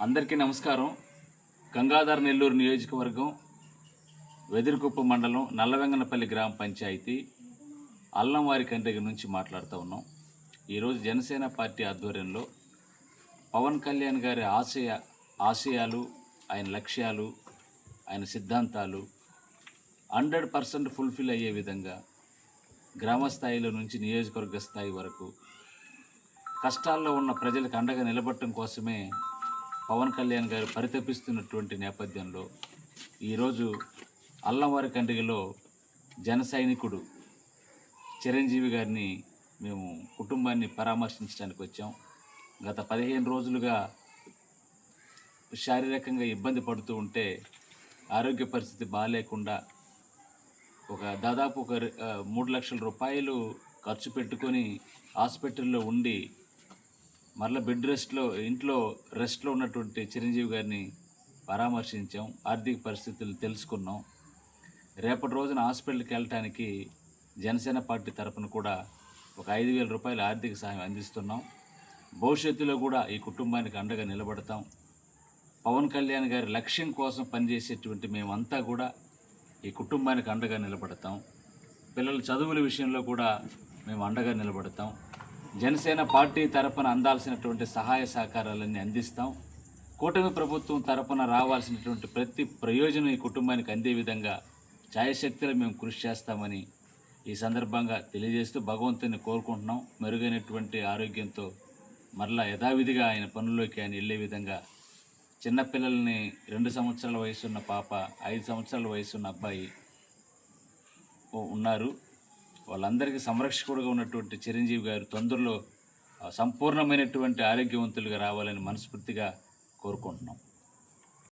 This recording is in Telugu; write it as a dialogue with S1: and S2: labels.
S1: అందరికీ నమస్కారం. గంగాధర నెల్లూరు నియోజకవర్గం వెదిరికుప్ప మండలం నల్లవెంగనపల్లి గ్రామ పంచాయతీ అల్లంవారి కండ్రిగ నుంచి మాట్లాడుతూ ఉన్నాం. ఈరోజు జనసేన పార్టీ ఆధ్వర్యంలో పవన్ కళ్యాణ్ గారి ఆశయాలు, ఆయన లక్ష్యాలు, ఆయన సిద్ధాంతాలు 100% ఫుల్ఫిల్ అయ్యే విధంగా గ్రామ స్థాయిలో నుంచి నియోజకవర్గ స్థాయి వరకు కష్టాల్లో ఉన్న ప్రజలకు అండగా నిలబడటం కోసమే పవన్ కళ్యాణ్ గారు పరితపిస్తున్నటువంటి నేపథ్యంలో ఈరోజు అల్లంవారి కండ్రిగలో జన సైనికుడు చిరంజీవి గారిని మేము కుటుంబాన్ని పరామర్శించడానికి వచ్చాం. గత 15 రోజులుగా శారీరకంగా ఇబ్బంది పడుతూ ఉంటే ఆరోగ్య పరిస్థితి బాగాలేకుండా దాదాపు 3 లక్షల రూపాయలు ఖర్చు పెట్టుకొని హాస్పిటల్లో ఉండి మరలా బెడ్ ఇంట్లో రెస్ట్లో ఉన్నటువంటి చిరంజీవి గారిని పరామర్శించాం. ఆర్థిక పరిస్థితులు తెలుసుకున్నాం. రేపటి రోజున హాస్పిటల్కి వెళ్ళటానికి జనసేన పార్టీ తరఫున కూడా ఒక 5,000 రూపాయల ఆర్థిక సహాయం అందిస్తున్నాం. భవిష్యత్తులో కూడా ఈ కుటుంబానికి అండగా నిలబడతాం. పవన్ కళ్యాణ్ గారి లక్ష్యం కోసం పనిచేసేటువంటి మేమంతా కూడా ఈ కుటుంబానికి అండగా నిలబడతాం. పిల్లల చదువుల విషయంలో కూడా మేము అండగా నిలబడతాం. జనసేన పార్టీ తరపున అందాల్సినటువంటి సహాయ సహకారాలన్నీ అందిస్తాం. కూటమి ప్రభుత్వం తరపున రావాల్సినటువంటి ప్రతి ప్రయోజనం ఈ కుటుంబానికి అందే విధంగా ఛాయశక్తిలో మేము కృషి చేస్తామని ఈ సందర్భంగా తెలియజేస్తూ భగవంతుని కోరుకుంటున్నాం. మెరుగైనటువంటి ఆరోగ్యంతో మరలా యథావిధిగా ఆయన పనుల్లోకి ఆయన వెళ్ళే విధంగా చిన్నపిల్లల్ని 2 సంవత్సరాల వయసున్న పాప, 5 సంవత్సరాల వయసున్న అబ్బాయి ఉన్నారు. వాళ్ళందరికీ సంరక్షకుడుగా ఉన్నటువంటి చిరంజీవి గారు తొందరలో సంపూర్ణమైనటువంటి ఆరోగ్యవంతులుగా రావాలని మనస్ఫూర్తిగా కోరుకుంటున్నాం.